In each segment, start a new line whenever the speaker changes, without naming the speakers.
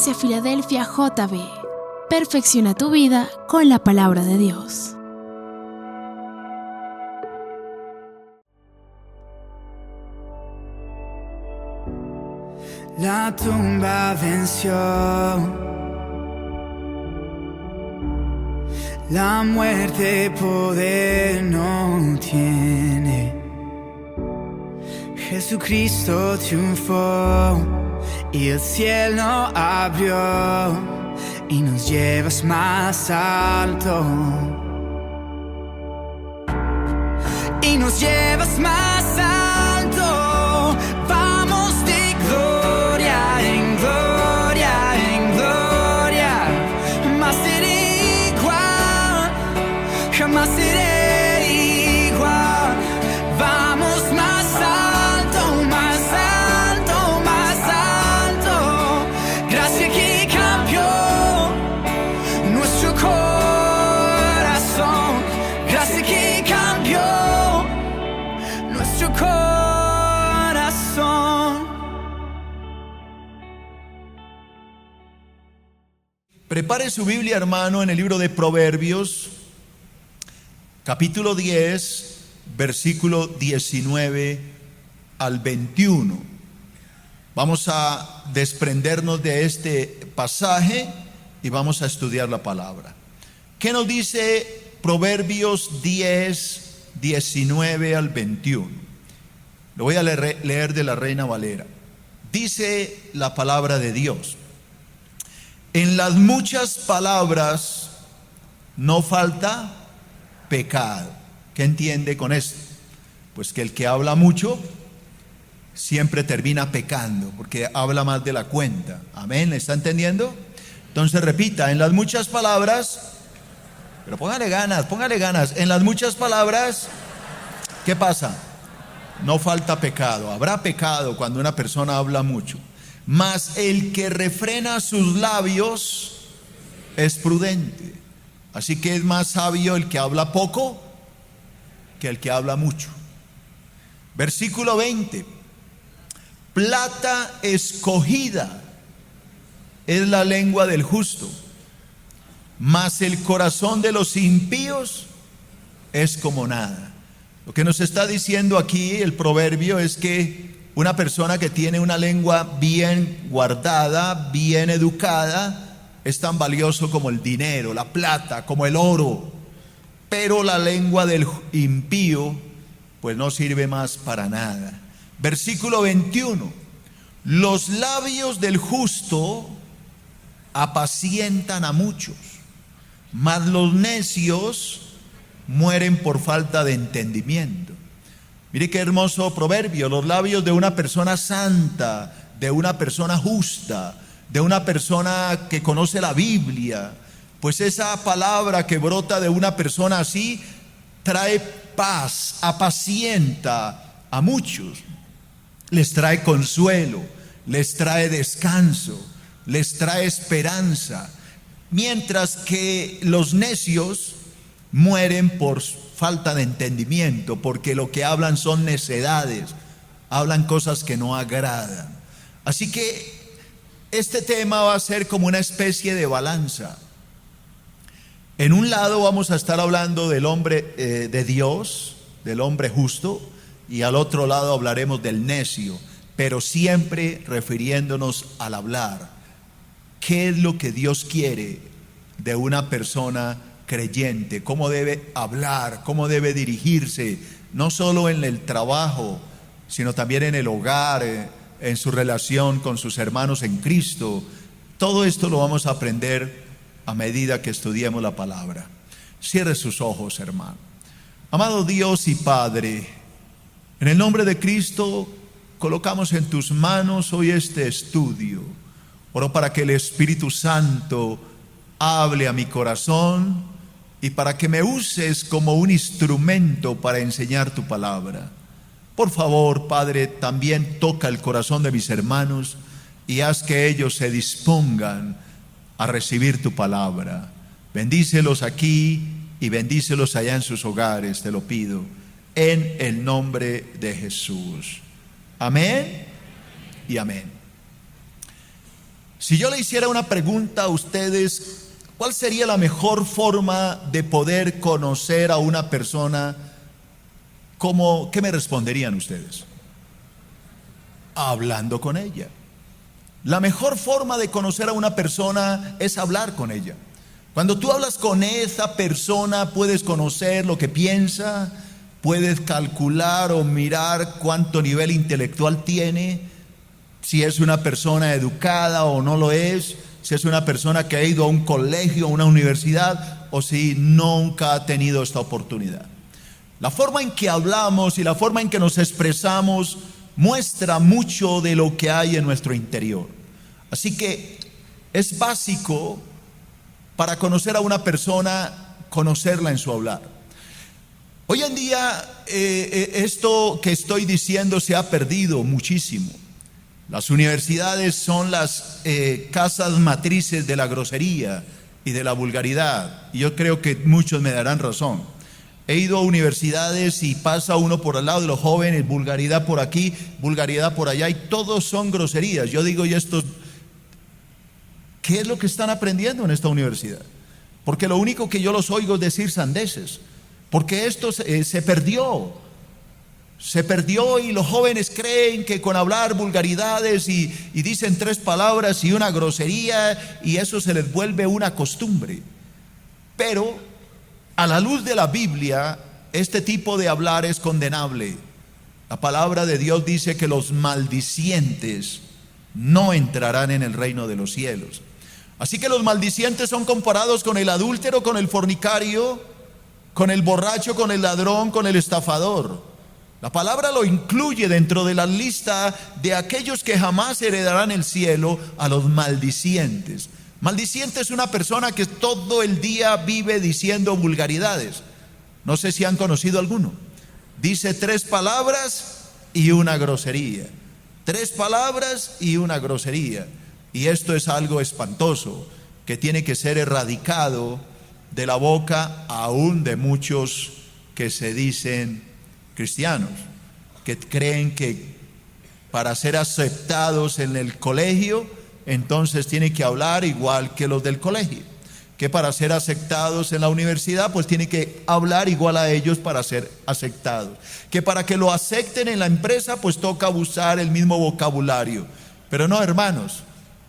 Iglesia Filadelfia JB. Perfecciona tu vida con la palabra de Dios.
La tumba venció, la muerte poder no tiene. Jesucristo triunfó y el cielo abrió y nos llevas más alto. Y nos llevas más alto. Vamos de gloria en gloria en gloria. Jamás seré igual, jamás seré igual. Vamos más alto, más alto, más alto. Gracia que cambió nuestro corazón. Gracia que cambió nuestro corazón.
Prepare su Biblia, hermano, en el libro de Proverbios, capítulo 10, versículo 19 al 21. Vamos a desprendernos de este pasaje y vamos a estudiar la palabra. ¿Qué nos dice Proverbios 10, 19 al 21? Lo voy a leer de la Reina Valera. Dice la palabra de Dios: en las muchas palabras no falta pecado. ¿Qué entiende con esto? Pues que el que habla mucho siempre termina pecando, porque habla más de la cuenta. Amén, ¿le está entendiendo? Entonces repita: en las muchas palabras, pero póngale ganas. En las muchas palabras, ¿qué pasa? No falta pecado. Habrá pecado cuando una persona habla mucho. Mas el que refrena sus labios es prudente. Así que es más sabio el que habla poco que el que habla mucho. Versículo 20: plata escogida es la lengua del justo, mas el corazón de los impíos es como nada. Lo que nos está diciendo aquí el proverbio es que una persona que tiene una lengua bien guardada, bien educada, es tan valioso como el dinero, la plata, como el oro. Pero la lengua del impío pues no sirve más para nada. Versículo 21: los labios del justo apacientan a muchos, mas los necios mueren por falta de entendimiento. Mire qué hermoso proverbio. Los labios de una persona santa, de una persona justa, de una persona que conoce la Biblia, pues esa palabra que brota de una persona así trae paz, apacienta a muchos, les trae consuelo, les trae descanso, les trae esperanza, mientras que los necios mueren por falta de entendimiento, porque lo que hablan son necedades, hablan cosas que no agradan. Así que este tema va a ser como una especie de balanza. En un lado vamos a estar hablando del hombre de Dios, del hombre justo, y al otro lado hablaremos del necio, pero siempre refiriéndonos al hablar. ¿Qué es lo que Dios quiere de una persona creyente? ¿Cómo debe hablar? ¿Cómo debe dirigirse? No solo en el trabajo, sino también en el hogar, en su relación con sus hermanos en Cristo. Todo esto lo vamos a aprender a medida que estudiemos la palabra. Cierre sus ojos, hermano. Amado Dios y Padre, en el nombre de Cristo colocamos en tus manos hoy este estudio. Oro para que el Espíritu Santo hable a mi corazón y para que me uses como un instrumento para enseñar tu palabra. Por favor, Padre, también toca el corazón de mis hermanos y haz que ellos se dispongan a recibir tu palabra. Bendícelos aquí y bendícelos allá en sus hogares, te lo pido, en el nombre de Jesús. Amén y amén. Si yo le hiciera una pregunta a ustedes, ¿cuál sería la mejor forma de poder conocer a una persona? ¿Qué me responderían ustedes? Hablando con ella. La mejor forma de conocer a una persona es hablar con ella. Cuando tú hablas con esa persona, puedes conocer lo que piensa, puedes calcular o mirar cuánto nivel intelectual tiene, si es una persona educada o no lo es, si es una persona que ha ido a un colegio, a una universidad, o si nunca ha tenido esta oportunidad. La forma en que hablamos y la forma en que nos expresamos muestra mucho de lo que hay en nuestro interior. Así que es básico para conocer a una persona, conocerla en su hablar. Hoy en día esto que estoy diciendo se ha perdido muchísimo. Las universidades son las casas matrices de la grosería y de la vulgaridad. Y yo creo que muchos me darán razón. He ido a universidades y pasa uno por al lado de los jóvenes, vulgaridad por aquí, vulgaridad por allá, y todos son groserías. Yo digo, ¿y estos qué es lo que están aprendiendo en esta universidad? Porque lo único que yo los oigo es decir sandeces, porque esto se perdió y los jóvenes creen que con hablar vulgaridades y dicen 3 palabras y una grosería, y eso se les vuelve una costumbre. Pero a la luz de la Biblia, este tipo de hablar es condenable. La palabra de Dios dice que los maldicientes no entrarán en el reino de los cielos. Así que los maldicientes son comparados con el adúltero, con el fornicario, con el borracho, con el ladrón, con el estafador. La palabra lo incluye dentro de la lista de aquellos que jamás heredarán el cielo, a los maldicientes. Maldiciente es una persona que todo el día vive diciendo vulgaridades. No sé si han conocido alguno. Dice 3 palabras y una grosería. 3 palabras y una grosería. Y esto es algo espantoso que tiene que ser erradicado de la boca aún de muchos que se dicen cristianos, que creen que para ser aceptados en el colegio, entonces tienen que hablar igual que los del colegio, que para ser aceptados en la universidad, pues tienen que hablar igual a ellos para ser aceptados, que para que lo acepten en la empresa, pues toca usar el mismo vocabulario. Pero no, hermanos,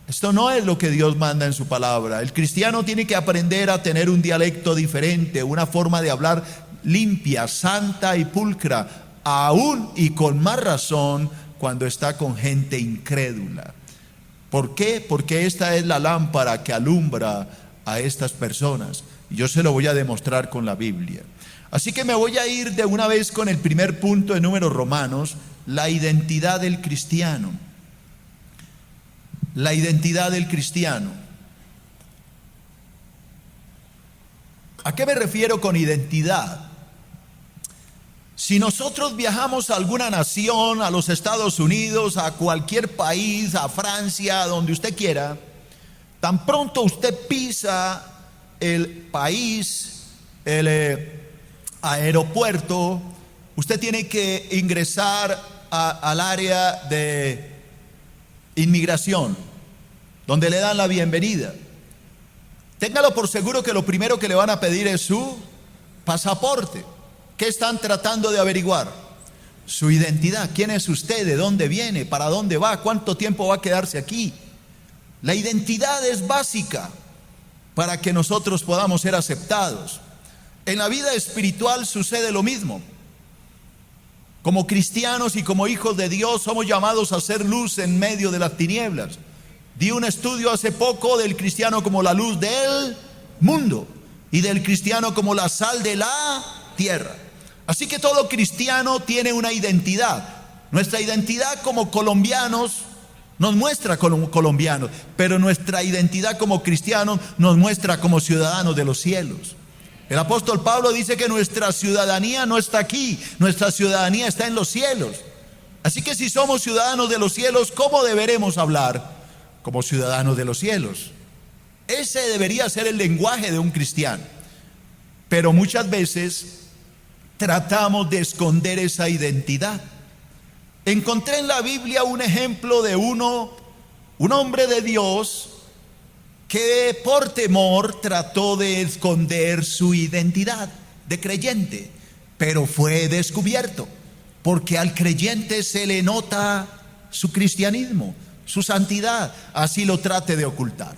esto no es lo que Dios manda en su palabra. El cristiano tiene que aprender a tener un dialecto diferente, una forma de hablar limpia, santa y pulcra, aún y con más razón cuando está con gente incrédula. ¿Por qué? Porque esta es la lámpara que alumbra a estas personas. Y yo se lo voy a demostrar con la Biblia. Así que me voy a ir de una vez con el primer punto de Números Romanos, la identidad del cristiano. La identidad del cristiano. ¿A qué me refiero con identidad? Si nosotros viajamos a alguna nación, a los Estados Unidos, a cualquier país, a Francia, a donde usted quiera, tan pronto usted pisa el país, el aeropuerto, usted tiene que ingresar al área de inmigración, donde le dan la bienvenida. Téngalo por seguro que lo primero que le van a pedir es su pasaporte. ¿Qué están tratando de averiguar? Su identidad. ¿Quién es usted? ¿De dónde viene? ¿Para dónde va? ¿Cuánto tiempo va a quedarse aquí? La identidad es básica para que nosotros podamos ser aceptados. En la vida espiritual sucede lo mismo. Como cristianos y como hijos de Dios somos llamados a hacer luz en medio de las tinieblas. Di un estudio hace poco del cristiano como la luz del mundo y del cristiano como la sal de la tierra. Así que todo cristiano tiene una identidad. Nuestra identidad como colombianos nos muestra como colombianos, pero nuestra identidad como cristianos nos muestra como ciudadanos de los cielos. El apóstol Pablo dice que nuestra ciudadanía no está aquí, nuestra ciudadanía está en los cielos. Así que si somos ciudadanos de los cielos, ¿cómo deberemos hablar? Como ciudadanos de los cielos. Ese debería ser el lenguaje de un cristiano. Pero muchas veces tratamos de esconder esa identidad. Encontré en la Biblia un ejemplo de un un hombre de Dios que por temor trató de esconder su identidad de creyente, pero fue descubierto, porque al creyente se le nota su cristianismo, su santidad, así lo trate de ocultar.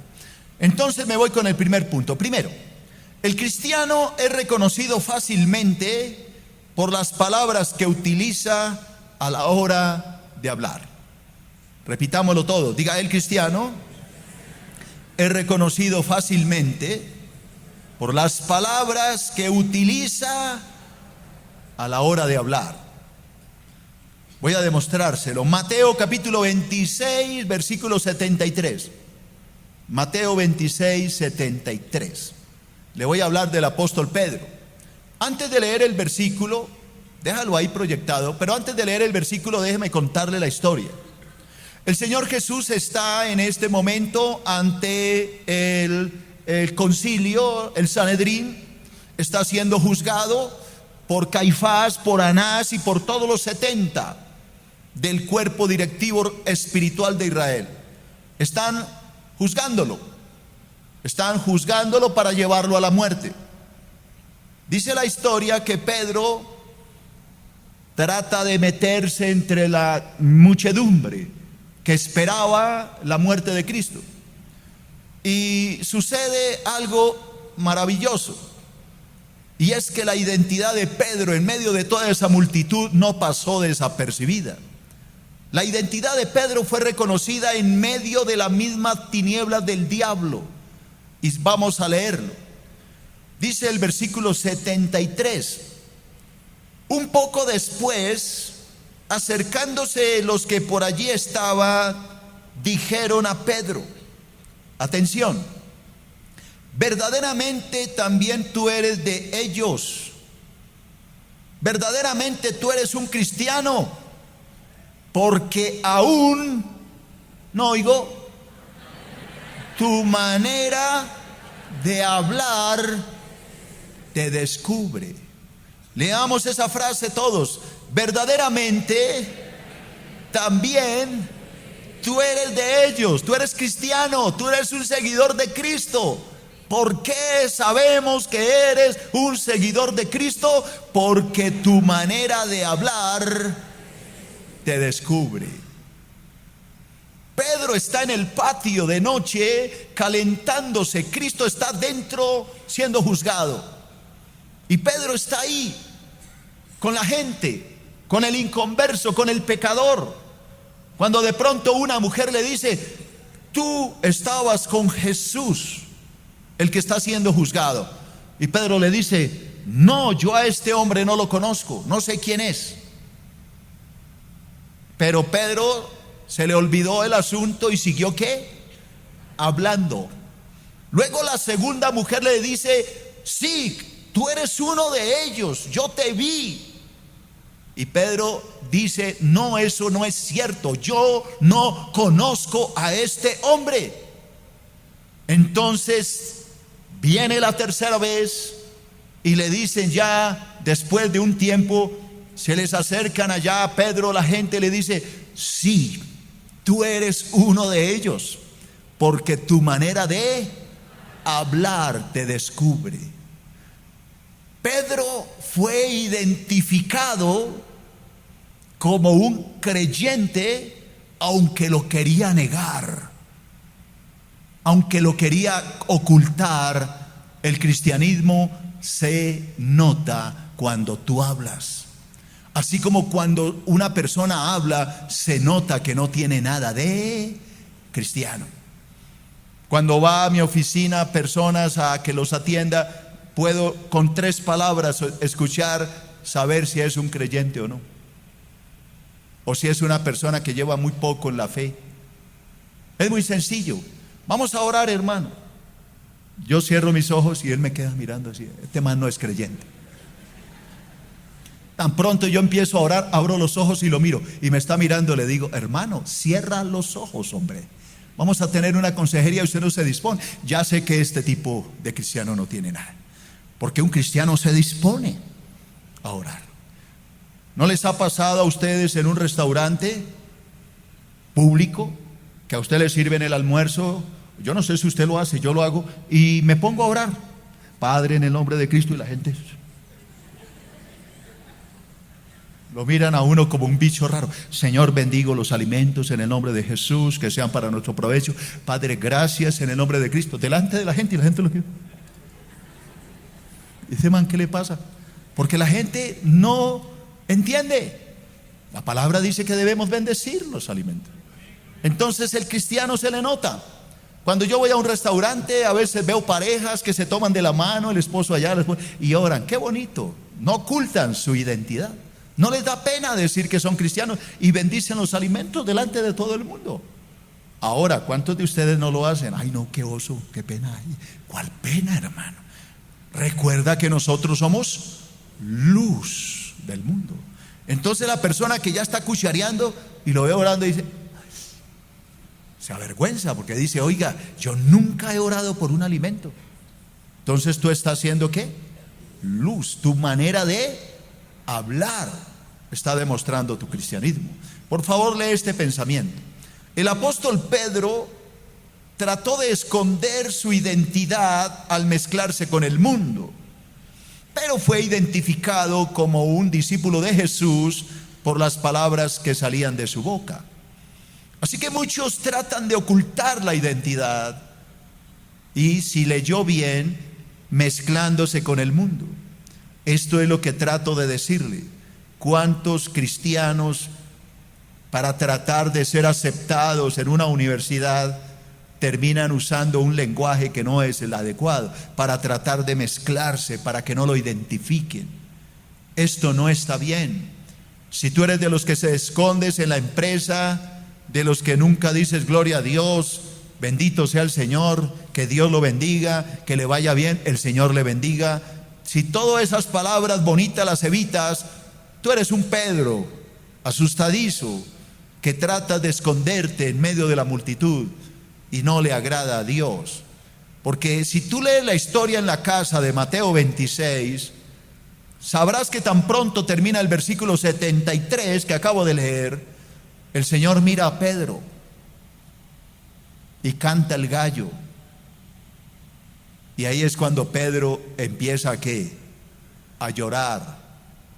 Entonces me voy con el primer punto. Primero, el cristiano es reconocido fácilmente por las palabras que utiliza a la hora de hablar. Repitámoslo todo. Diga: el cristiano es reconocido fácilmente por las palabras que utiliza a la hora de hablar. Voy a demostrárselo. Mateo capítulo 26, versículo 73. Mateo 26, 73. Le voy a hablar del apóstol Pedro. Antes de leer el versículo, déjalo ahí proyectado, pero antes de leer el versículo, déjeme contarle la historia. El Señor Jesús está en este momento ante el concilio, el Sanedrín. Está siendo juzgado por Caifás, por Anás y por todos los 70 del cuerpo directivo espiritual de Israel. Están juzgándolo para llevarlo a la muerte. Dice la historia que Pedro trata de meterse entre la muchedumbre que esperaba la muerte de Cristo. Y sucede algo maravilloso, y es que la identidad de Pedro en medio de toda esa multitud no pasó desapercibida. La identidad de Pedro fue reconocida en medio de la misma tiniebla del diablo. Y vamos a leerlo. Dice el versículo 73. Un poco después, acercándose los que por allí estaban, dijeron a Pedro: atención, verdaderamente también tú eres de ellos. Verdaderamente tú eres un cristiano, porque aún, no oigo, tu manera de hablar te descubre. Leamos esa frase todos. Verdaderamente también tú eres de ellos. Tú eres cristiano, tú eres un seguidor de Cristo. ¿Por qué sabemos que eres un seguidor de Cristo? Porque tu manera de hablar te descubre. Pedro está en el patio de noche calentándose. Cristo está dentro siendo juzgado. Y Pedro está ahí con la gente, con el inconverso, con el pecador. Cuando de pronto una mujer le dice: tú estabas con Jesús, el que está siendo juzgado. Y Pedro le dice: no, yo a este hombre no lo conozco, no sé quién es. Pero Pedro se le olvidó el asunto y siguió ¿qué? Hablando. Luego la segunda mujer le dice: sí, tú eres uno de ellos, yo te vi. Y Pedro dice: no, eso no es cierto, yo no conozco a este hombre. Entonces viene la tercera vez y le dicen, ya después de un tiempo, se les acercan allá a Pedro, la gente le dice: sí, tú eres uno de ellos, porque tu manera de hablar te descubre. Pedro fue identificado como un creyente, aunque lo quería negar, aunque lo quería ocultar. El cristianismo se nota cuando tú hablas. Así como cuando una persona habla, se nota que no tiene nada de cristiano. Cuando va a mi oficina personas a que los atienda, puedo con 3 palabras escuchar, saber si es un creyente o no, o si es una persona que lleva muy poco en la fe. Es muy sencillo. Vamos a orar, hermano. Yo cierro mis ojos y él me queda mirando así: este man no es creyente. Tan pronto yo empiezo a orar, abro los ojos y lo miro, y me está mirando. Le digo: hermano, cierra los ojos, hombre. Vamos a tener una consejería y usted no se dispone. Ya sé que este tipo de cristiano no tiene nada, porque un cristiano se dispone a orar. ¿No les ha pasado a ustedes en un restaurante público que a usted le sirven el almuerzo, yo no sé si usted lo hace, yo lo hago, y me pongo a orar, Padre, en el nombre de Cristo, y la gente lo miran a uno como un bicho raro. Señor, bendigo los alimentos en el nombre de Jesús, que sean para nuestro provecho. Padre, gracias en el nombre de Cristo, delante de la gente, y la gente lo quiere. Dice, man, ¿qué le pasa? Porque la gente no entiende. La palabra dice que debemos bendecir los alimentos. Entonces el cristiano se le nota. Cuando yo voy a un restaurante, a veces veo parejas que se toman de la mano, el esposo allá, la esposa, y oran. Qué bonito. No ocultan su identidad. No les da pena decir que son cristianos y bendicen los alimentos delante de todo el mundo. Ahora, ¿cuántos de ustedes no lo hacen? Ay, no, qué oso, qué pena hay. ¿Cuál pena, hermano? Recuerda que nosotros somos luz del mundo. Entonces la persona que ya está cuchareando y lo ve orando dice, se avergüenza porque dice, oiga, yo nunca he orado por un alimento. Entonces tú estás haciendo ¿qué? Luz. Tu manera de hablar está demostrando tu cristianismo. Por favor, lee este pensamiento. El apóstol Pedro trató de esconder su identidad al mezclarse con el mundo, pero fue identificado como un discípulo de Jesús por las palabras que salían de su boca. Así que muchos tratan de ocultar la identidad y, si leyó bien, mezclándose con el mundo. Esto es lo que trato de decirle. ¿Cuántos cristianos, para tratar de ser aceptados en una universidad, terminan usando un lenguaje que no es el adecuado, para tratar de mezclarse, para que no lo identifiquen? Esto no está bien. Si tú eres de los que se escondes en la empresa, de los que nunca dices gloria a Dios, bendito sea el Señor, que Dios lo bendiga, que le vaya bien, el Señor le bendiga, si todas esas palabras bonitas las evitas, tú eres un Pedro asustadizo que trata de esconderte en medio de la multitud y no le agrada a Dios. Porque si tú lees la historia en la casa de Mateo 26, sabrás que tan pronto termina el versículo 73 que acabo de leer, el Señor mira a Pedro y canta el gallo. Y ahí es cuando Pedro empieza ¿a qué? A llorar,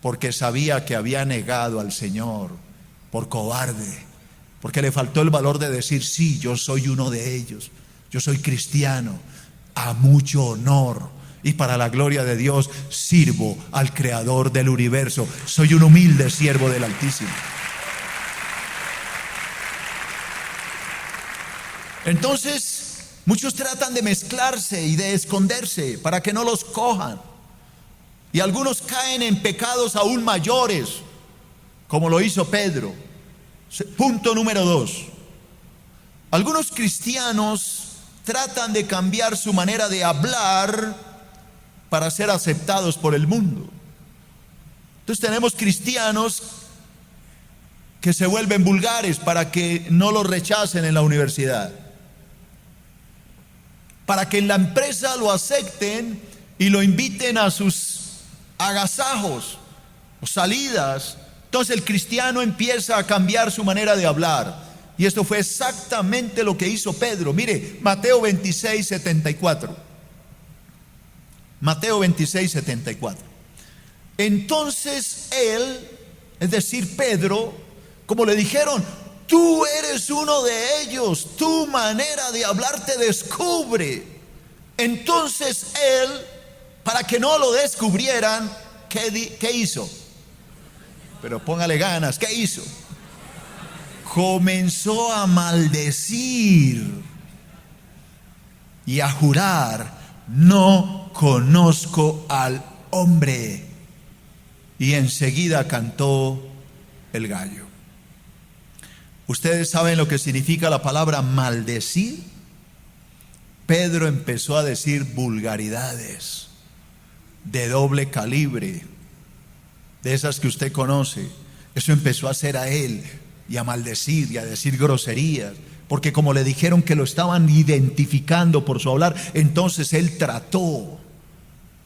porque sabía que había negado al Señor por cobarde, porque le faltó el valor de decir, sí, yo soy uno de ellos, yo soy cristiano, a mucho honor y para la gloria de Dios sirvo al Creador del universo, soy un humilde siervo del Altísimo. Entonces, muchos tratan de mezclarse y de esconderse para que no los cojan. Y algunos caen en pecados aún mayores, como lo hizo Pedro. Punto número 2. Algunos cristianos tratan de cambiar su manera de hablar para ser aceptados por el mundo. Entonces tenemos cristianos que se vuelven vulgares para que no los rechacen en la universidad, para que en la empresa lo acepten y lo inviten a sus agasajos o salidas. Entonces el cristiano empieza a cambiar su manera de hablar. Y esto fue exactamente lo que hizo Pedro. Mire, Mateo 26, 74. Mateo 26, 74. Entonces él, es decir, Pedro, como le dijeron, tú eres uno de ellos, tu manera de hablar te descubre. Entonces él, para que no lo descubrieran, ¿qué hizo? Pero póngale ganas, ¿qué hizo? Comenzó a maldecir y a jurar, no conozco al hombre. Y enseguida cantó el gallo. ¿Ustedes saben lo que significa la palabra maldecir? Pedro empezó a decir vulgaridades de doble calibre, de esas que usted conoce. Eso empezó a hacer a él y a maldecir y a decir groserías, porque como le dijeron que lo estaban identificando por su hablar, entonces él trató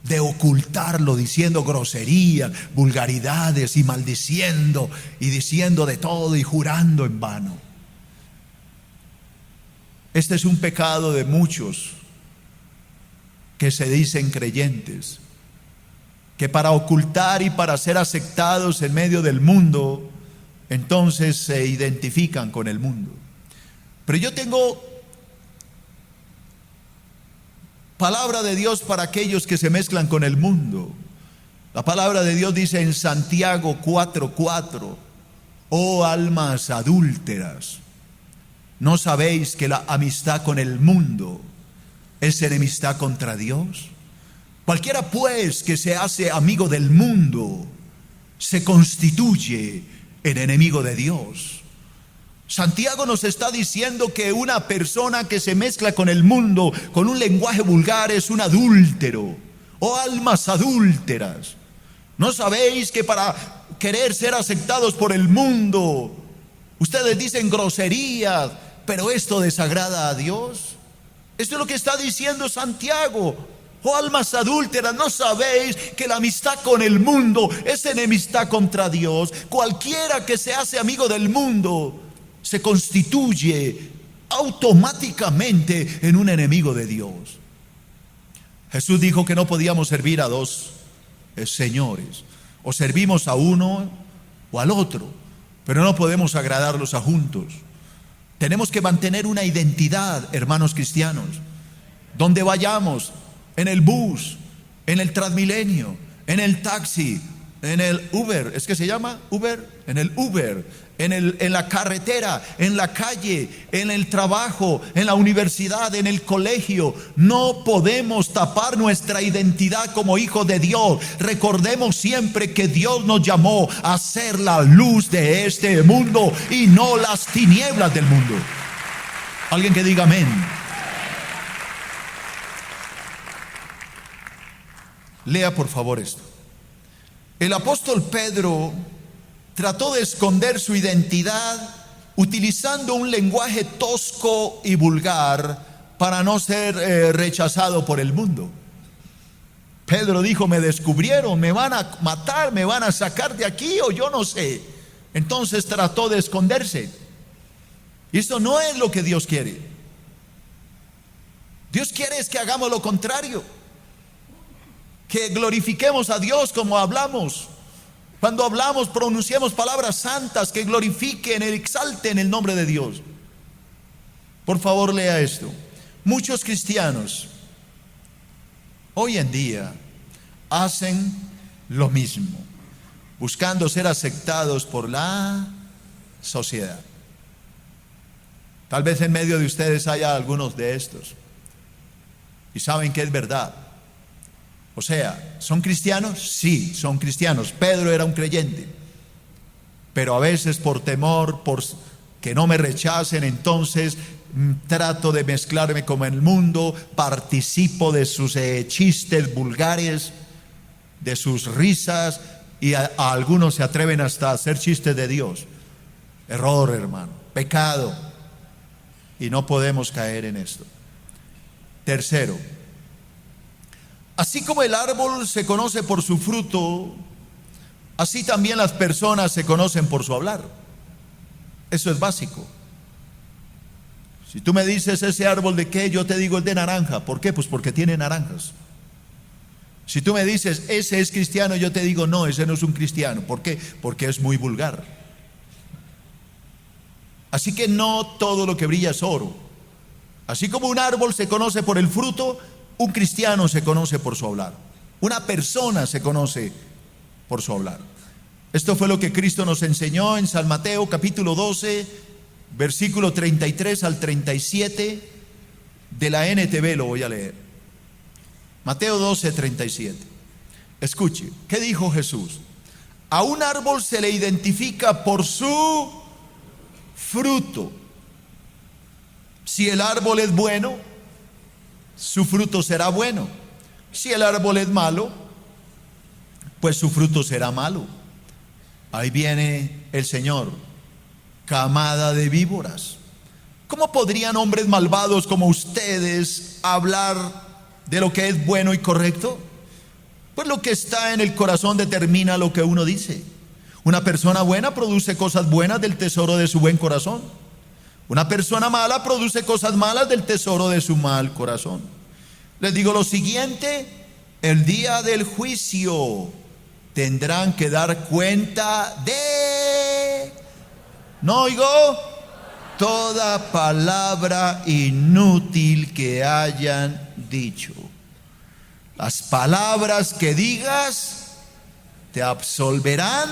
de ocultarlo diciendo groserías, vulgaridades y maldiciendo y diciendo de todo y jurando en vano. Este es un pecado de muchos que se dicen creyentes, que para ocultar y para ser aceptados en medio del mundo, entonces se identifican con el mundo. Pero yo tengo palabra de Dios para aquellos que se mezclan con el mundo. La palabra de Dios dice en Santiago 4:4: oh almas adúlteras, ¿no sabéis que la amistad con el mundo es enemistad contra Dios? Cualquiera pues que se hace amigo del mundo se constituye en enemigo de Dios. Santiago nos está diciendo que una persona que se mezcla con el mundo con un lenguaje vulgar es un adúltero. Oh almas adúlteras, ¿no sabéis que para querer ser aceptados por el mundo ustedes dicen groserías, pero esto desagrada a Dios? Esto es lo que está diciendo Santiago. Oh almas adúlteras, ¿no sabéis que la amistad con el mundo es enemistad contra Dios? Cualquiera que se hace amigo del mundo se constituye automáticamente en un enemigo de Dios. Jesús dijo que no podíamos servir a dos señores. O servimos a uno o al otro, pero no podemos agradarlos a juntos. Tenemos que mantener una identidad, hermanos cristianos. Donde vayamos, en el bus, en el Transmilenio, en el taxi, en el Uber, ¿es que se llama Uber? En el Uber, en la carretera, en la calle, en el trabajo, en la universidad, en el colegio. No podemos tapar nuestra identidad como hijos de Dios. Recordemos siempre que Dios nos llamó a ser la luz de este mundo y no las tinieblas del mundo. Alguien que diga amén. Lea por favor esto. El apóstol Pedro trató de esconder su identidad utilizando un lenguaje tosco y vulgar para no ser rechazado por el mundo. Pedro dijo: me descubrieron, me van a matar, me van a sacar de aquí o yo no sé. Entonces trató de esconderse. Y eso no es lo que Dios quiere. Dios quiere es que hagamos lo contrario, que glorifiquemos a Dios como hablamos. Cuando hablamos, pronunciemos palabras santas que glorifiquen, exalten el nombre de Dios. Por favor, lea esto. Muchos cristianos hoy en día hacen lo mismo, buscando ser aceptados por la sociedad. Tal vez en medio de ustedes haya algunos de estos y saben que es verdad. O sea, ¿son cristianos? Sí, son cristianos. Pedro era un creyente, pero a veces por temor, por que no me rechacen, entonces trato de mezclarme con el mundo, participo de sus chistes vulgares, de sus risas, y a algunos se atreven hasta a hacer chistes de Dios. Error, hermano, pecado, y no podemos caer en esto. Tercero, así como el árbol se conoce por su fruto, así también las personas se conocen por su hablar. Eso es básico. Si tú me dices ese árbol de qué, yo te digo el de naranja. ¿Por qué? Pues porque tiene naranjas. Si tú me dices ese es cristiano, yo te digo no, ese no es un cristiano. ¿Por qué? Porque es muy vulgar. Así que no todo lo que brilla es oro. Así como un árbol se conoce por el fruto, un cristiano se conoce por su hablar. Una persona se conoce por su hablar. Esto fue lo que Cristo nos enseñó en San Mateo capítulo 12, versículo 33 al 37 de la NTV, lo voy a leer. Mateo 12, 37. Escuche, ¿qué dijo Jesús? A un árbol se le identifica por su fruto. Si el árbol es bueno, su fruto será bueno. Si el árbol es malo, pues su fruto será malo. Ahí viene el Señor. Camada de víboras, ¿cómo podrían hombres malvados como ustedes hablar de lo que es bueno y correcto? Pues lo que está en el corazón determina lo que uno dice. Una persona buena produce cosas buenas del tesoro de su buen corazón. Una persona mala produce cosas malas del tesoro de su mal corazón. Les digo lo siguiente: el día del juicio tendrán que dar cuenta de, no oigo, toda palabra inútil que hayan dicho. Las palabras que digas te absolverán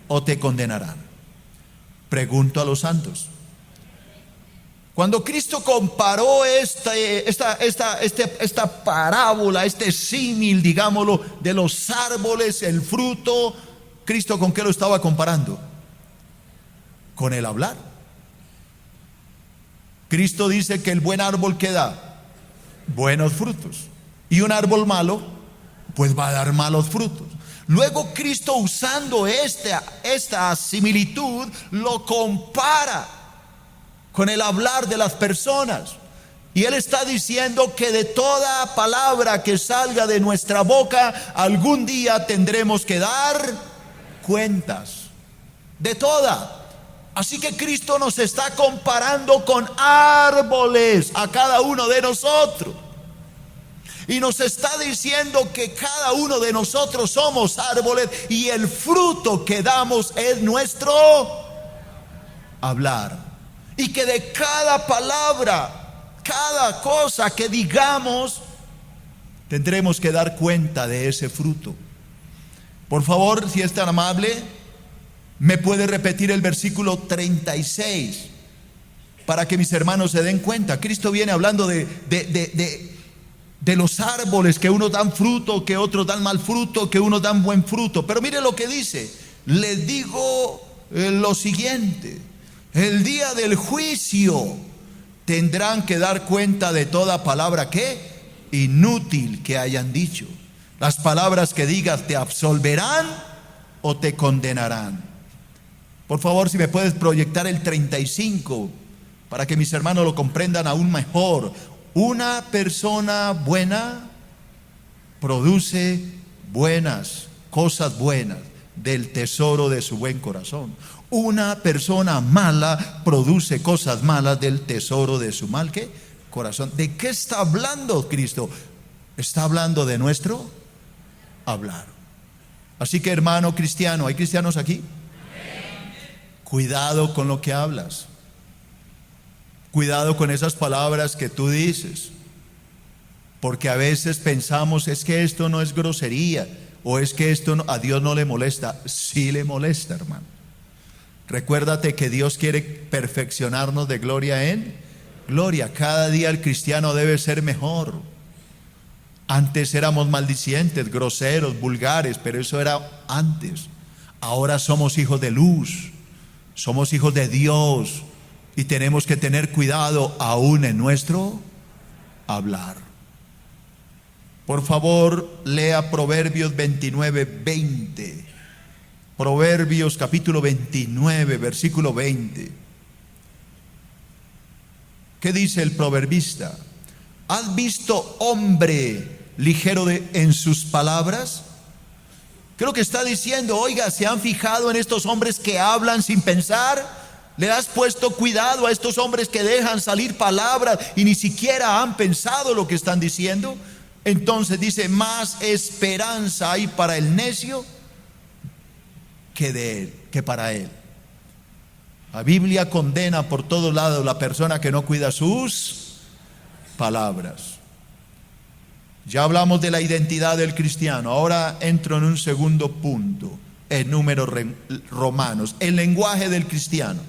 o te condenarán. Pregunto a los santos. Cuando Cristo comparó esta parábola, este símil, digámoslo, de los árboles, el fruto, ¿Cristo con qué lo estaba comparando? Con el hablar. Cristo dice que el buen árbol que da buenos frutos, y un árbol malo pues va a dar malos frutos. Luego Cristo, usando esta similitud, lo compara con el hablar de las personas. Y Él está diciendo que de toda palabra que salga de nuestra boca, algún día tendremos que dar cuentas. De toda. Así que Cristo nos está comparando con árboles a cada uno de nosotros. Y nos está diciendo que cada uno de nosotros somos árboles y el fruto que damos es nuestro hablar. Y que de cada palabra, cada cosa que digamos, tendremos que dar cuenta de ese fruto. Por favor, si es tan amable, ¿me puede repetir el versículo 36? Para que mis hermanos se den cuenta. Cristo viene hablando de los árboles, que unos dan fruto, que otros dan mal fruto, que unos dan buen fruto. Pero mire lo que dice: les digo lo siguiente: el día del juicio tendrán que dar cuenta de toda palabra que inútil que hayan dicho. Las palabras que digas te absolverán o te condenarán. Por favor, si me puedes proyectar el 35 para que mis hermanos lo comprendan aún mejor. Una persona buena produce buenas, cosas buenas del tesoro de su buen corazón. Una persona mala produce cosas malas del tesoro de su mal ¿qué? Corazón. ¿De qué está hablando Cristo? Está hablando de nuestro hablar. Así que, hermano cristiano, ¿hay cristianos aquí? Cuidado con lo que hablas. Cuidado con esas palabras que tú dices, porque a veces pensamos: es que esto no es grosería, o es que esto a Dios no le molesta. Sí le molesta, hermano. Recuérdate que Dios quiere perfeccionarnos de gloria en gloria. Cada día el cristiano debe ser mejor. Antes éramos maldicientes, groseros, vulgares, pero eso era antes. Ahora somos hijos de luz, somos hijos de Dios. Y tenemos que tener cuidado aún en nuestro hablar. Por favor, lea Proverbios 29:20. Proverbios capítulo 29, versículo 20. ¿Qué dice el proverbista? ¿Has visto hombre ligero en sus palabras? Creo que está diciendo: oiga, ¿se han fijado en estos hombres que hablan sin pensar? ¿Le has puesto cuidado a estos hombres que dejan salir palabras y ni siquiera han pensado lo que están diciendo? Entonces dice: más esperanza hay para el necio que para él. La Biblia condena por todos lados la persona que no cuida sus palabras. Ya hablamos de la identidad del cristiano. Ahora entro en un segundo punto, en Números Romanos, el lenguaje del cristiano.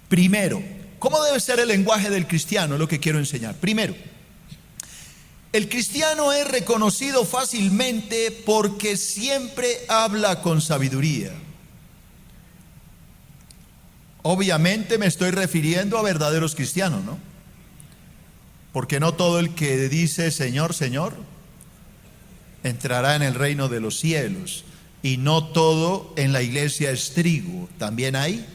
Primero, ¿cómo debe ser el lenguaje del cristiano? Es lo que quiero enseñar. Primero, el cristiano es reconocido fácilmente porque siempre habla con sabiduría. Obviamente me estoy refiriendo a verdaderos cristianos, ¿no? Porque no todo el que dice Señor, Señor, entrará en el reino de los cielos. Y no todo en la iglesia es trigo, también hay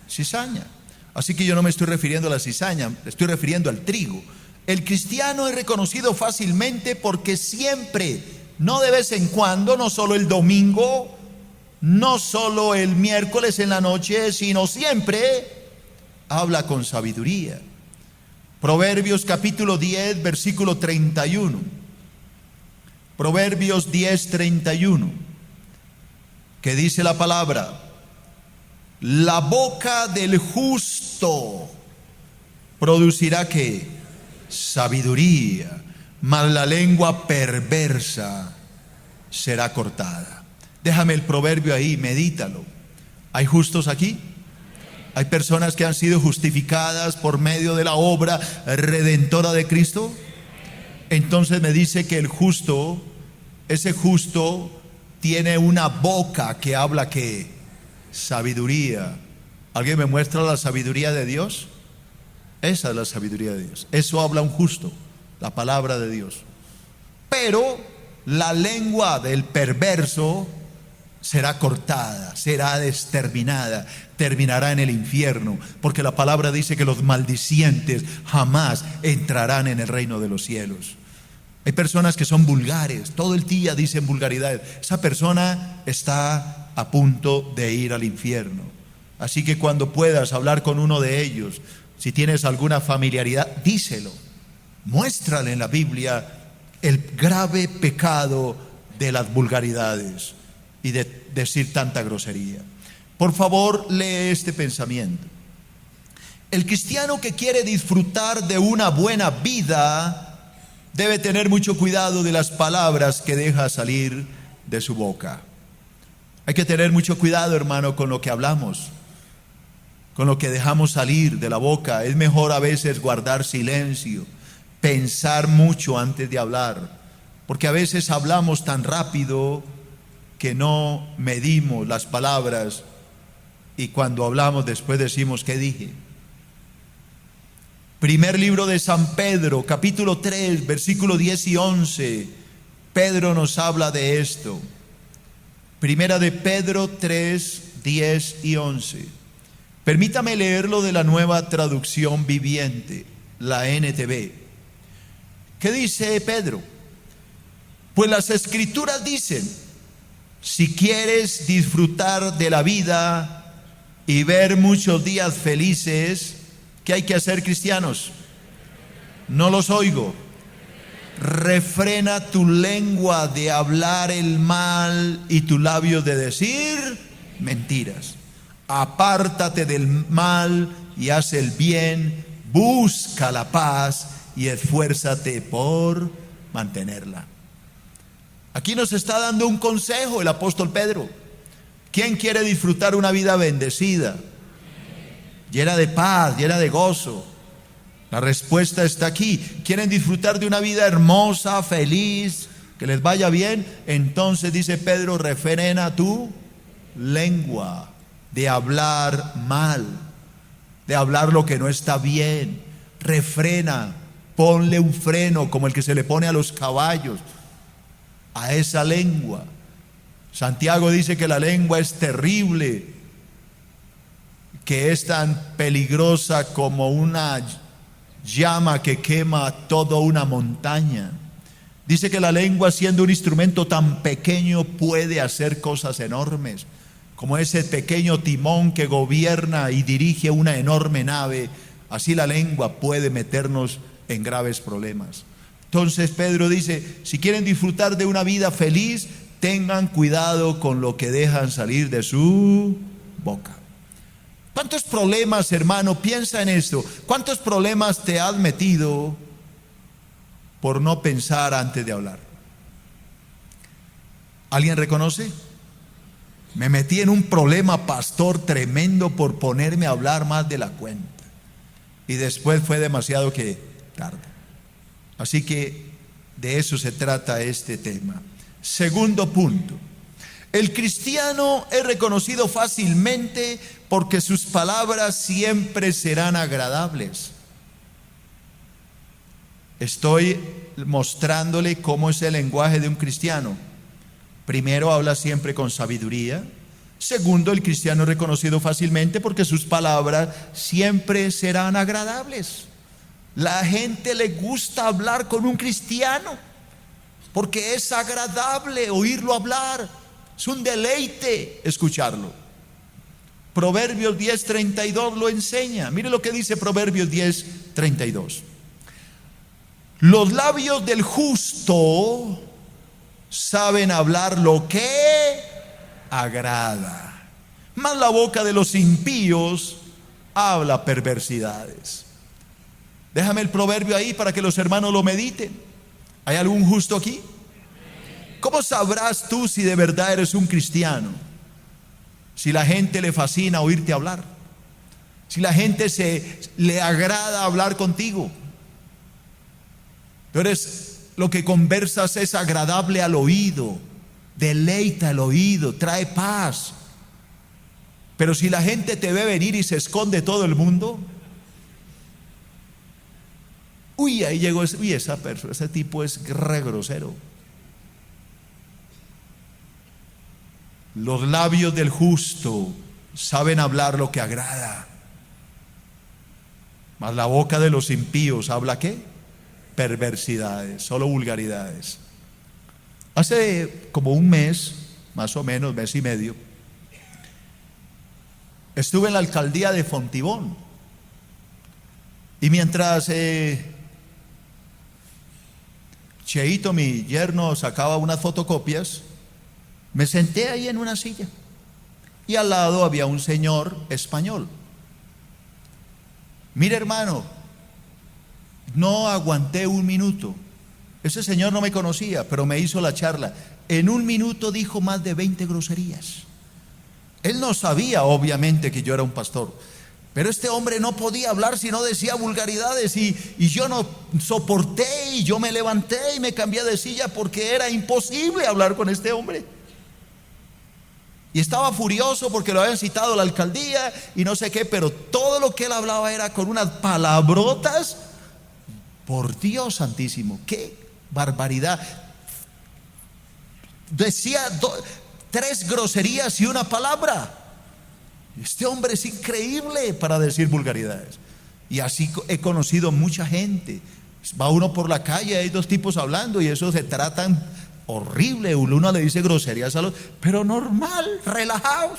cizaña. Así que yo no me estoy refiriendo a la cizaña, me estoy refiriendo al trigo. El cristiano es reconocido fácilmente porque siempre, no de vez en cuando, no solo el domingo, no solo el miércoles en la noche, sino siempre habla con sabiduría. Proverbios capítulo 10, versículo 31. Proverbios 10, 31. Que dice la palabra: la boca del justo producirá ¿qué? Sabiduría, mas la lengua perversa será cortada. Déjame el proverbio ahí, medítalo. ¿Hay justos aquí? ¿Hay personas que han sido justificadas por medio de la obra redentora de Cristo? Entonces me dice que el justo, ese justo, tiene una boca que habla ¿qué? Sabiduría. ¿Alguien me muestra la sabiduría de Dios? Esa es la sabiduría de Dios. Eso habla un justo, la palabra de Dios. Pero la lengua del perverso será cortada, será exterminada, terminará en el infierno, porque la palabra dice que los maldicientes jamás entrarán en el reino de los cielos. Hay personas que son vulgares, todo el día dicen vulgaridades. Esa persona está a punto de ir al infierno. Así que cuando puedas hablar con uno de ellos, si tienes alguna familiaridad, díselo. Muéstrale en la Biblia el grave pecado de las vulgaridades y de decir tanta grosería. Por favor, lee este pensamiento. El cristiano que quiere disfrutar de una buena vida debe tener mucho cuidado de las palabras que deja salir de su boca. Hay que tener mucho cuidado, hermano, con lo que hablamos, con lo que dejamos salir de la boca. Es mejor a veces guardar silencio, pensar mucho antes de hablar, porque a veces hablamos tan rápido que no medimos las palabras y cuando hablamos después decimos ¿qué dije? Primer libro de San Pedro, capítulo 3, versículo 10 y 11. Pedro nos habla de esto. Primera de Pedro 3, 10 y 11. Permítame leerlo de la Nueva Traducción Viviente, la NTV. ¿Qué dice Pedro? Pues las Escrituras dicen: si quieres disfrutar de la vida y ver muchos días felices, ¿qué hay que hacer, cristianos? No los oigo. Refrena tu lengua de hablar el mal y tus labios de decir mentiras. Apártate del mal y haz el bien, busca la paz y esfuérzate por mantenerla. Aquí nos está dando un consejo el apóstol Pedro. ¿Quién quiere disfrutar una vida bendecida, llena de paz, llena de gozo? La respuesta está aquí. ¿Quieren disfrutar de una vida hermosa, feliz, que les vaya bien? Entonces dice Pedro: refrena tu lengua de hablar mal, de hablar lo que no está bien. Refrena, ponle un freno como el que se le pone a los caballos a esa lengua. Santiago dice que la lengua es terrible, que es tan peligrosa como una llama que quema toda una montaña. Dice que la lengua, siendo un instrumento tan pequeño, puede hacer cosas enormes, como ese pequeño timón que gobierna y dirige una enorme nave. Así la lengua puede meternos en graves problemas. Entonces Pedro dice: si quieren disfrutar de una vida feliz, tengan cuidado con lo que dejan salir de su boca. ¿Cuántos problemas, hermano? Piensa en esto. ¿Cuántos problemas te has metido por no pensar antes de hablar? ¿Alguien reconoce? Me metí en un problema, pastor, tremendo por ponerme a hablar más de la cuenta. Y después fue demasiado que tarde. Así que de eso se trata este tema. Segundo punto. El cristiano es reconocido fácilmente porque sus palabras siempre serán agradables. Estoy mostrándole cómo es el lenguaje de un cristiano. Primero, habla siempre con sabiduría. Segundo, el cristiano es reconocido fácilmente porque sus palabras siempre serán agradables. La gente le gusta hablar con un cristiano porque es agradable oírlo hablar. Es un deleite escucharlo. Proverbios 10:32 lo enseña. Mire lo que dice Proverbios 10:32. Los labios del justo saben hablar lo que agrada, mas la boca de los impíos habla perversidades. Déjame el proverbio ahí para que los hermanos lo mediten. ¿Hay algún justo aquí? ¿Cómo sabrás tú si de verdad eres un cristiano? Si la gente le fascina oírte hablar, si la gente le agrada hablar contigo. Tú eres, lo que conversas es agradable al oído, deleita el oído, trae paz. Pero si la gente te ve venir y se esconde todo el mundo, ahí llegó, esa persona, ese tipo es re grosero. Los labios del justo saben hablar lo que agrada, mas la boca de los impíos habla ¿qué? Perversidades, solo vulgaridades. Hace como un mes, más o menos, mes y medio, estuve en la alcaldía de Fontibón. Y mientras Cheito, mi yerno, sacaba unas fotocopias, me senté ahí en una silla y al lado había un señor español. Mire, hermano, no aguanté un minuto. Ese señor no me conocía, pero me hizo la charla. En un minuto dijo más de 20 groserías. Él no sabía, obviamente, que yo era un pastor, pero este hombre no podía hablar si no decía vulgaridades, y yo no soporté, y yo me levanté y me cambié de silla porque era imposible hablar con este hombre. Y estaba furioso porque lo habían citado a la alcaldía y no sé qué, pero todo lo que él hablaba era con unas palabrotas. Por Dios santísimo, qué barbaridad. Decía 3 groserías y una palabra. Este hombre es increíble para decir vulgaridades. Y así he conocido mucha gente. Va uno por la calle, hay 2 tipos hablando y eso se tratan horrible. Uno le dice groserías a los, pero normal, relajados.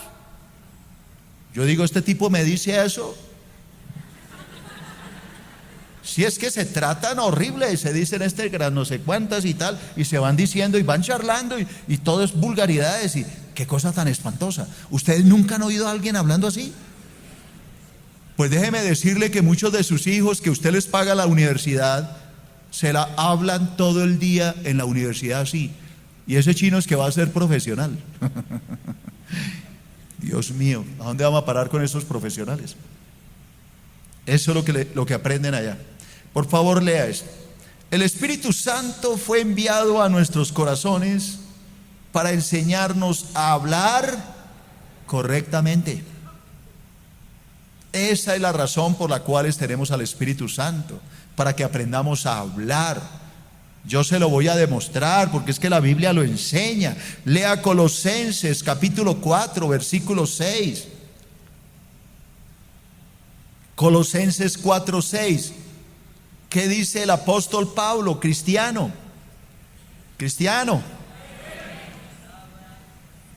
Yo digo, este tipo me dice eso. Si es que se tratan horrible, se dicen gran no sé cuántas y tal, y se van diciendo y van charlando y todo es vulgaridades, y qué cosa tan espantosa. ¿Ustedes nunca han oído a alguien hablando así? Pues déjeme decirle que muchos de sus hijos que usted les paga la universidad, se la hablan todo el día en la universidad así. Y ese chino es que va a ser profesional. Dios mío, ¿a dónde vamos a parar con esos profesionales? Eso es lo que aprenden allá. Por favor, lea esto. El Espíritu Santo fue enviado a nuestros corazones para enseñarnos a hablar correctamente. Esa es la razón por la cual tenemos al Espíritu Santo, para que aprendamos a hablar. Yo se lo voy a demostrar porque es que la Biblia lo enseña. Lea Colosenses capítulo 4 versículo 6. Colosenses 4:6. ¿Qué dice el apóstol Pablo? Cristiano,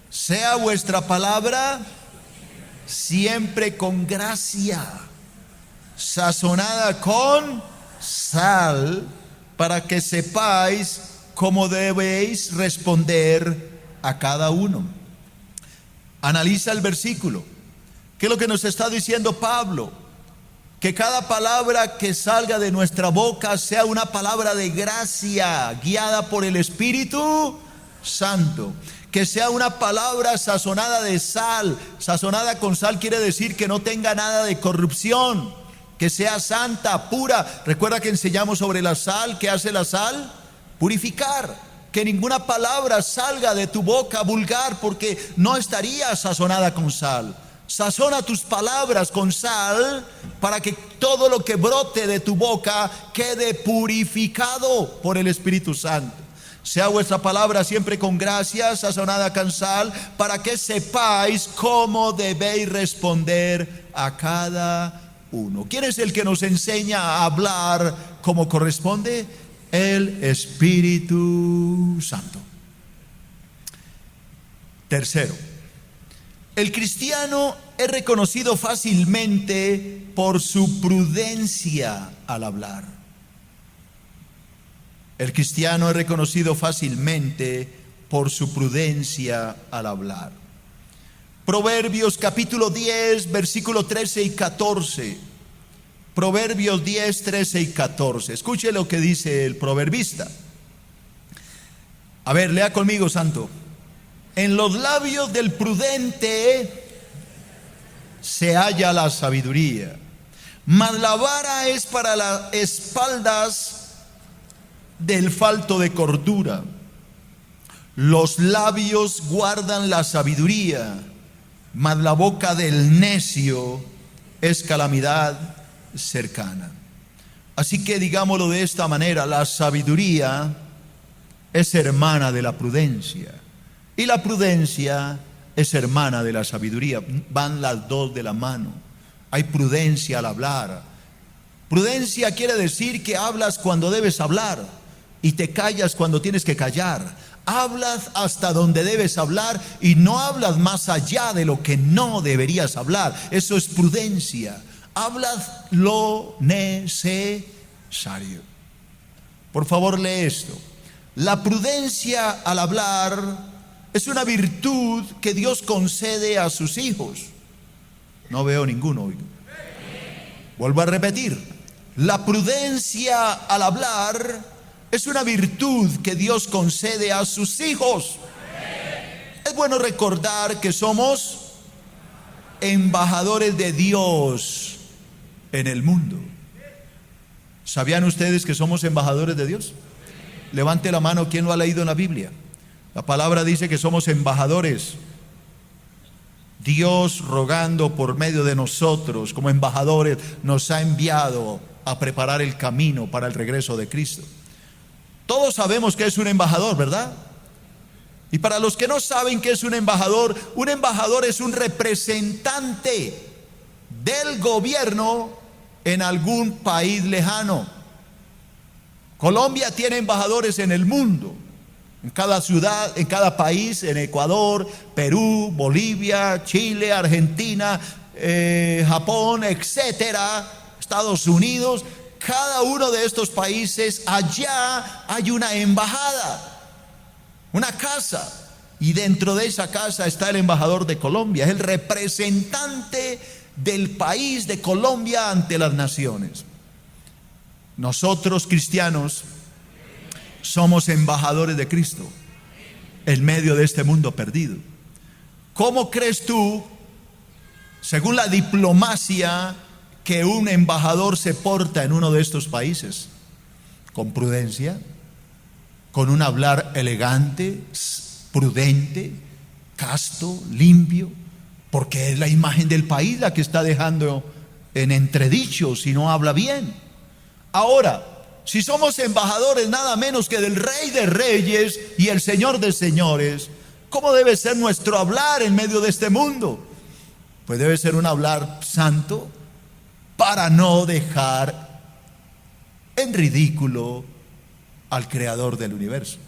sea vuestra palabra siempre con gracia, sazonada con sal, para que sepáis cómo debéis responder a cada uno. Analiza el versículo. ¿Qué es lo que nos está diciendo Pablo? Que cada palabra que salga de nuestra boca sea una palabra de gracia, guiada por el Espíritu Santo. Que sea una palabra sazonada de sal. Sazonada con sal quiere decir que no tenga nada de corrupción, que sea santa, pura. Recuerda que enseñamos sobre la sal. ¿Qué hace la sal? Purificar. Que ninguna palabra salga de tu boca vulgar, porque no estaría sazonada con sal. Sazona tus palabras con sal para que todo lo que brote de tu boca quede purificado por el Espíritu Santo. Sea vuestra palabra siempre con gracia, sazonada con sal, para que sepáis cómo debéis responder a cada uno. ¿Quién es el que nos enseña a hablar como corresponde? El Espíritu Santo. Tercero, el cristiano es reconocido fácilmente por su prudencia al hablar. El cristiano es reconocido fácilmente por su prudencia al hablar. Proverbios capítulo 10, versículo 13 y 14. Proverbios 10, 13 y 14. Escuche lo que dice el proverbista. A ver, lea conmigo, santo. En los labios del prudente se halla la sabiduría, mas la vara es para las espaldas del falto de cordura. Los labios guardan la sabiduría, mas la boca del necio es calamidad cercana. Así que digámoslo de esta manera, la sabiduría es hermana de la prudencia y la prudencia es hermana de la sabiduría. Van las dos de la mano. Hay prudencia al hablar. Prudencia quiere decir que hablas cuando debes hablar y te callas cuando tienes que callar. Hablas hasta donde debes hablar y no hablas más allá de lo que no deberías hablar. Eso es prudencia. Hablas lo necesario. Por favor, lee esto. La prudencia al hablar es una virtud que Dios concede a sus hijos. No veo ninguno. Vuelvo a repetir. La prudencia al hablar es una virtud que Dios concede a sus hijos. Es bueno recordar que somos embajadores de Dios en el mundo. ¿Sabían ustedes que somos embajadores de Dios? Levante la mano, ¿quién lo ha leído en la Biblia? La palabra dice que somos embajadores. Dios, rogando por medio de nosotros como embajadores, nos ha enviado a preparar el camino para el regreso de Cristo. Todos sabemos que es un embajador, ¿verdad? Y para los que no saben qué es un embajador es un representante del gobierno en algún país lejano. Colombia tiene embajadores en el mundo, en cada ciudad, en cada país, en Ecuador, Perú, Bolivia, Chile, Argentina, Japón, etcétera, Estados Unidos. Cada uno de estos países, allá hay una embajada, una casa, y dentro de esa casa está el embajador de Colombia, es el representante del país de Colombia ante las naciones. Nosotros cristianos somos embajadores de Cristo en medio de este mundo perdido. ¿Cómo crees tú, según la diplomacia, que un embajador se porta en uno de estos países? Con prudencia, con un hablar elegante, prudente, casto, limpio, porque es la imagen del país la que está dejando en entredicho si no habla bien. Ahora, si somos embajadores nada menos que del Rey de Reyes y el Señor de Señores, ¿cómo debe ser nuestro hablar en medio de este mundo? Pues debe ser un hablar santo, para no dejar en ridículo al Creador del universo.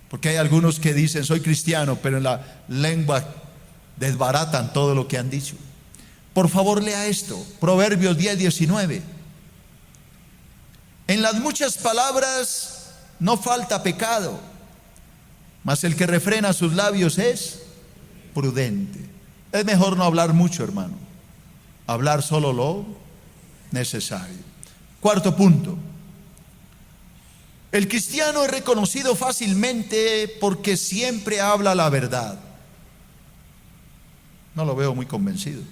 Porque hay algunos que dicen soy cristiano, pero en la lengua desbaratan todo lo que han dicho. Por favor, lea esto, Proverbios 10, 19. En las muchas palabras no falta pecado, mas el que refrena sus labios es prudente. Es mejor no hablar mucho, hermano, hablar solo lo necesario. Cuarto punto. El cristiano es reconocido fácilmente porque siempre habla la verdad. No lo veo muy convencido.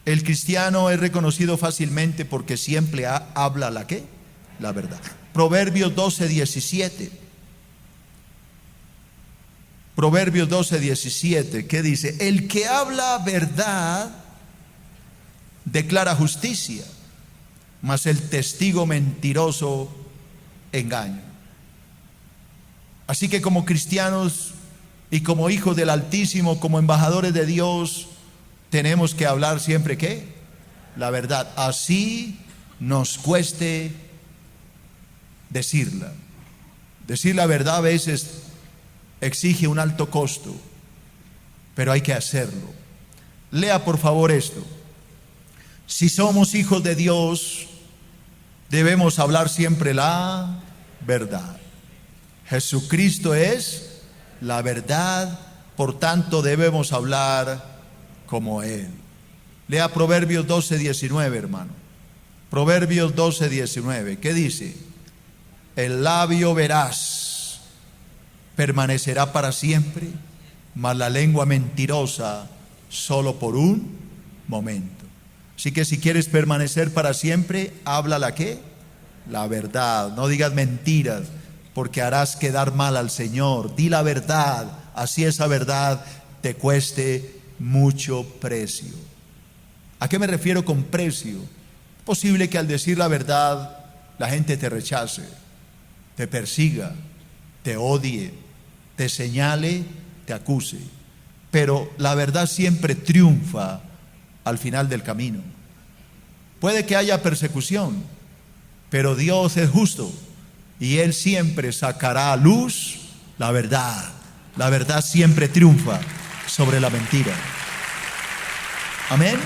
El cristiano es reconocido fácilmente porque siempre habla la ¿qué? La verdad. Proverbios 12, 17. Proverbios 12, 17. ¿Qué dice? El que habla verdad declara justicia, mas el testigo mentiroso engaña. Así que como cristianos y como hijos del Altísimo, como embajadores de Dios, tenemos que hablar siempre ¿qué? La verdad, así nos cueste decirla. Decir la verdad a veces exige un alto costo, pero hay que hacerlo. Lea por favor esto. Si somos hijos de Dios, debemos hablar siempre la verdad. Jesucristo es la verdad, por tanto debemos hablar como Él. Lea Proverbios 12:19, hermano. Proverbios 12:19. ¿Qué dice? El labio veraz permanecerá para siempre, mas la lengua mentirosa solo por un momento. Así que si quieres permanecer para siempre, habla la ¿qué? La verdad. No digas mentiras, porque harás quedar mal al Señor. Di la verdad, así esa verdad te cueste mucho precio. ¿A qué me refiero con precio? Es posible que al decir la verdad la gente te rechace, te persiga, te odie, te señale, te acuse. Pero la verdad siempre triunfa al final del camino. Puede que haya persecución, pero Dios es justo y Él siempre sacará a luz la verdad. La verdad siempre triunfa sobre la mentira. Amén.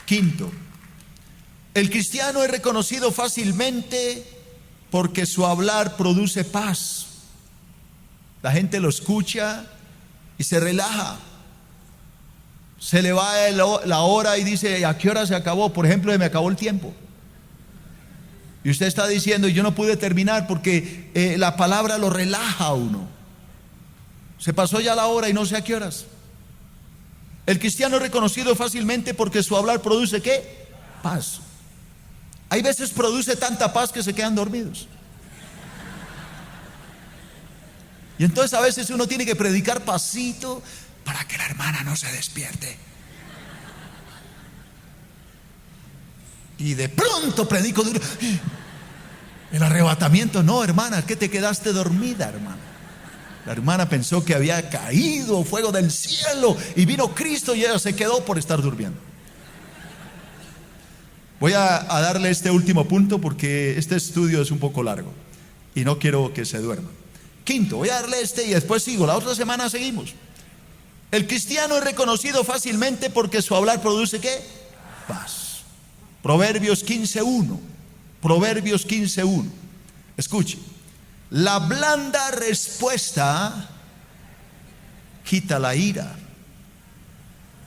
Quinto, el cristiano es reconocido fácilmente porque su hablar produce paz. La gente lo escucha y se relaja. Se le va la hora y dice, ¿a qué hora se acabó? Por ejemplo, se me acabó el tiempo. Y usted está diciendo, yo no pude terminar porque la palabra lo relaja a uno. Se pasó ya la hora y no sé a qué horas. El cristiano es reconocido fácilmente porque su hablar produce ¿qué? Paz. Hay veces produce tanta paz que se quedan dormidos. Y entonces a veces uno tiene que predicar pasito para que la hermana no se despierte. Y de pronto predico duro. El arrebatamiento, no, hermana, es que te quedaste dormida, hermana. La hermana pensó que había caído fuego del cielo y vino Cristo y ella se quedó por estar durmiendo. Voy a darle este último punto porque este estudio es un poco largo y no quiero que se duerma. Quinto, voy a darle este y después sigo. La otra semana seguimos. El cristiano es reconocido fácilmente porque su hablar produce ¿qué? Paz. Proverbios 15:1. Proverbios 15:1. Escuche. La blanda respuesta quita la ira,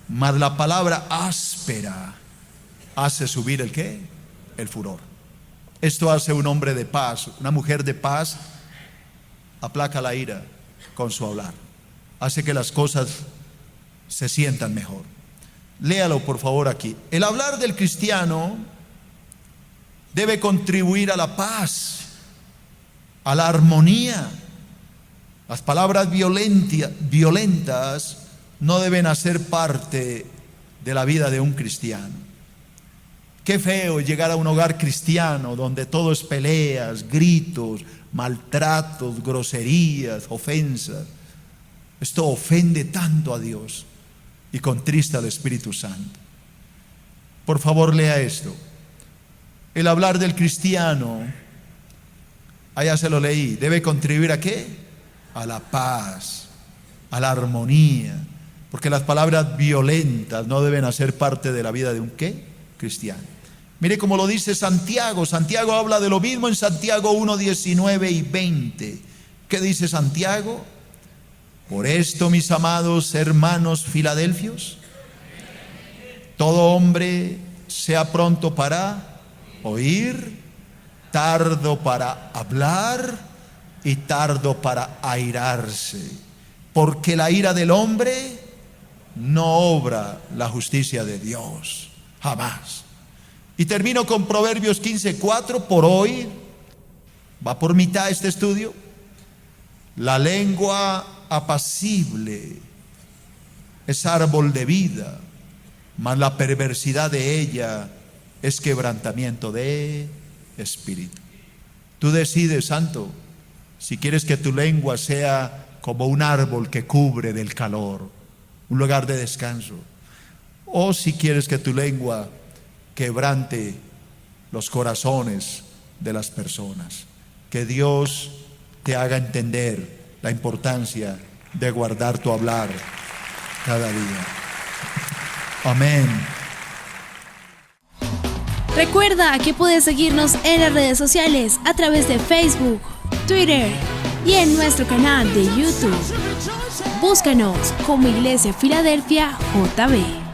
mas la palabra áspera hace subir ¿el qué? El furor. Esto hace un hombre de paz, una mujer de paz, aplaca la ira con su hablar. Hace que las cosas se sientan mejor. Léalo por favor aquí. El hablar del cristiano debe contribuir a la paz, a la armonía. Las palabras violentas no deben hacer parte de la vida de un cristiano. Qué feo llegar a un hogar cristiano donde todo es peleas, gritos, maltratos, groserías, ofensas. Esto ofende tanto a Dios y contrista al Espíritu Santo. Por favor, lea esto. El hablar del cristiano, allá se lo leí, debe contribuir ¿a qué? A la paz, a la armonía, porque las palabras violentas no deben hacer parte de la vida de un ¿qué? Cristiano. Mire cómo lo dice Santiago. Santiago habla de lo mismo en Santiago 1:19 y 20. ¿Qué dice Santiago? Por esto, mis amados hermanos filadelfios, todo hombre sea pronto para oír, tardo para hablar y tardo para airarse, porque la ira del hombre no obra la justicia de Dios, jamás. Y termino con Proverbios 15:4. Por hoy va por mitad este estudio. La lengua apacible es árbol de vida, mas la perversidad de ella es quebrantamiento de espíritu. Tú decides, santo, si quieres que tu lengua sea como un árbol que cubre del calor, un lugar de descanso, o si quieres que tu lengua quebrante los corazones de las personas. Que Dios te haga entender la importancia de guardar tu hablar cada día. Amén.
Recuerda que puedes seguirnos en las redes sociales a través de Facebook, Twitter y en nuestro canal de YouTube. Búscanos como Iglesia Filadelfia JB.